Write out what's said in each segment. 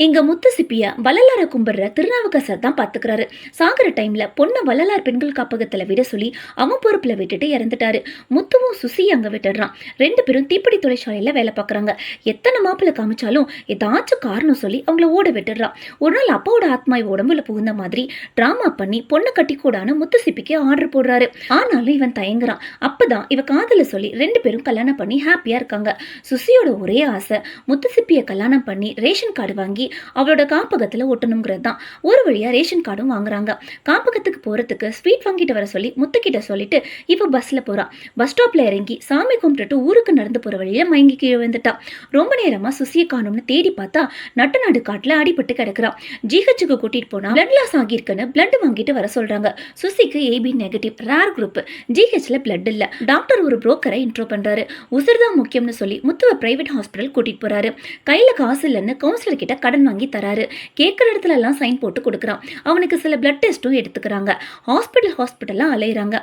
இங்க முத்து சிப்பிய வள்ளலார கும்பிடுற திருநாவுக்கரசர் தான் பாத்துக்கிறாரு. சாகுற டைம்ல பொண்ணு வள்ளலார் பெண்கள் காப்பகத்துல விட சொல்லி அவன் பொறுப்புல விட்டுட்டு இறந்துட்டாரு. முத்துவும் சுசி அங்க விட்டுடுறான். ரெண்டு பேரும் தீப்பெட்டி தொழிற்சாலையில வேலை பாக்குறாங்க. எத்தனை மாப்பிள்ள காமிச்சாலும் ஏதாச்சும் காரணம் சொல்லி அவங்கள ஓட விட்டுடுறான். ஒரு நாள் அப்பாவோட ஆத்மா உடம்புல புகுந்த மாதிரி டிராமா பண்ணி பொண்ணு கட்டி கூடான்னு முத்து சிப்பிக்கு ஆர்டர் போடுறாரு. ஆனாலும் இவன் தயங்குறான். அப்பதான் இவ காதல சொல்லி ரெண்டு பேரும் கல்யாணம் பண்ணி ஹாப்பியா இருக்காங்க. சுசியோட ஒரே ஆசை முத்து சிப்பிய கல்யாணம் பண்ணி ரேஷன் கார்டு வாங்கி அவளோட காப்பகத்துல ஒட்டணுங்கிறது தான். ஒரு வழியா ரேஷன் கார்டும் வாங்குறாங்க. காப்பகத்துக்கு போறதுக்கு ஸ்வீட் வாங்கிட்டு வர சொல்லி முத்துக்கிட்ட சொல்லிட்டு இப்ப பஸ்ல போறான். பஸ் ஸ்டாப்ல இறங்கி சாமி கும்பிட்டுட்டு ஊருக்கு நடந்து போற வழியில மயங்கி கீழே விழுந்துட்டான். ரொம்ப நேரமா சுசியை காணும்னு தேடி பார்த்தா நட்டு நடு காட்டுல அடிபட்டு கிடக்குறான். ஜிஹெச்சுக்கு கூட்டிட்டு போனா பிளட் லாஸ் ஆகியிருக்குன்னு பிளட் வாங்கிட்டு வர சொல்றாங்க. சுசிக்கு ஏபி நெகட்டிவ் ரேர் குரூப். ஜிஹெச்ல பிளட் இல்ல. டாக்டர் ஒரு புரோக்கரை இன்ட்ரோ பண்றாரு. உசிர்தான் முக்கியம்னு சொல்லி முத்துவ பிரைவேட் ஹாஸ்பிட்டல் கூட்டிட்டு போறாரு. கையில காசு இல்லைன்னு கவுன்சிலர் கிட்ட கடன் வாங்கி தராரு. கேட்குற இடத்துல எல்லாம் சைன் போட்டு கொடுக்குறான். அவனுக்கு சில பிளட் டெஸ்ட்டும் எடுத்துக்கிறாங்க. ஹாஸ்பிட்டல்லாம் அலையிறாங்க.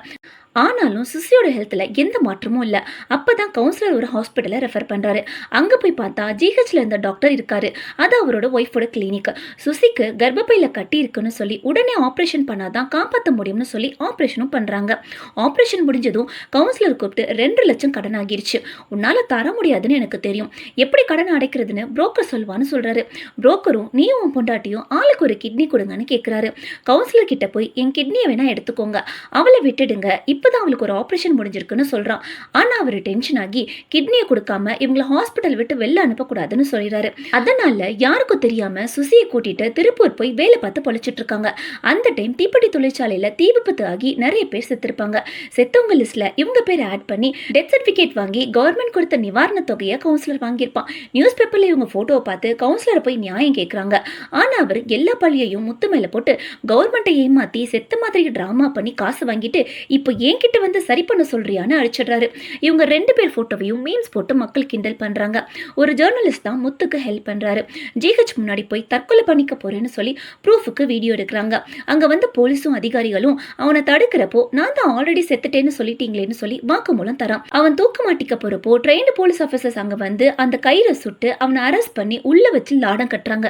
ஆனாலும் சுசியோட ஹெல்த்ல எந்த மாற்றமும் இல்லை. அப்பதான் கவுன்சிலர் ஒரு ஹாஸ்பிட்டலை ரெஃபர் பண்றாரு. அங்க போய் பார்த்தா ஜிஹெச்ல இருந்த டாக்டர் இருக்காரு. அது அவரோட ஒய்ஃபோட கிளினிக். சுசிக்கு கர்ப்பப்பையில கட்டி இருக்குன்னு சொல்லி உடனே ஆப்ரேஷன் பண்ணாதான் காப்பாற்ற முடியும்னு சொல்லி ஆப்ரேஷனும் பண்றாங்க. ஆப்ரேஷன் முடிஞ்சதும் கவுன்சிலர் கூப்பிட்டு 2 லட்சம் கடன் ஆகிருச்சு. உன்னால தர முடியாதுன்னு எனக்கு தெரியும். எப்படி கடன் அடைக்கிறதுன்னு புரோக்கர் சொல்வான்னு சொல்றாரு. புரோக்கரும் நீயும் உன் பொண்டாட்டியும் ஆளுக்கு ஒரு கிட்னி கொடுங்கன்னு கேட்கிறாரு. கவுன்சிலர் கிட்ட போய் என் கிட்னியை வேணா எடுத்துக்கோங்க, அவளை விட்டுடுங்க, இப்பதான் அவளுக்கு ஒரு ஆபரேஷன் முடிஞ்சிருக்குன்னு சொல்றான். ஆனா அவரு டென்ஷன் ஆகி கிட்னியை கொடுக்காம இவங்களை ஹாஸ்பிட்டல் விட்டு வெளில அனுப்பக்கூடாதுன்னு சொல்லிடுறாரு. அதனால யாருக்கும் தெரியாம சுசியை கூட்டிட்டு திருப்பூர் போய் வேலை பார்த்து பொழைச்சிட்டு இருக்காங்க. அந்த டைம் தீப்பெட்டி தொழிற்சாலையில தீ விபத்து ஆகி நிறைய பேர் செத்துருப்பாங்க. செத்தவங்க லிஸ்ட்ல இவங்க பேர் ஆட் பண்ணி டெத் சர்டிபிகேட் வாங்கி கவர்மெண்ட் கொடுத்த நிவாரண தொகையை கவுன்சிலர் வாங்கியிருப்பான். நியூஸ் பேப்பர்ல இவங்க போட்டோவை பார்த்து கவுன்சிலரை போய் நியாயம் கேட்கறாங்க. ஆனா அவர் எல்லா பள்ளியையும் முத்து மேல போட்டு கவர்மெண்ட்டை ஏமாத்தி செத்த மாதிரி டிராமா பண்ணி காசு வாங்கிட்டு இப்போ என்கிட்ட வந்து சரி பண்ண சொல்றியான்னு அடிச்சிடுறாரு. இவங்க 2 பேர் போட்டோவையும் மீம்ஸ் போட்டு மக்கள் கிண்டல் பண்றாங்க. ஒரு ஜேர்னலிஸ்ட் தான் முத்துக்கு ஹெல்ப் பண்றாரு. ஜிஹெச் முன்னாடி போய் தற்கொலை பண்ணிக்க போறேன்னு சொல்லி ப்ரூஃபுக்கு வீடியோ எடுக்கிறாங்க. அங்க வந்து போலீஸும் அதிகாரிகளும் அவனை தடுக்கிறப்போ நான் தான் ஆல்ரெடி செத்துட்டேன்னு சொல்லிட்டீங்களேன்னு சொல்லி வாக்குமூலம் தரான். அவன் தூக்க மாட்டிக்க போறப்போ ட்ரெயின்டு போலீஸ் ஆபீசர்ஸ் அங்க வந்து அந்த கயிறை சுட்டு அவனை அரெஸ்ட் பண்ணி உள்ள வச்சு லாடம் கட்டுறாங்க.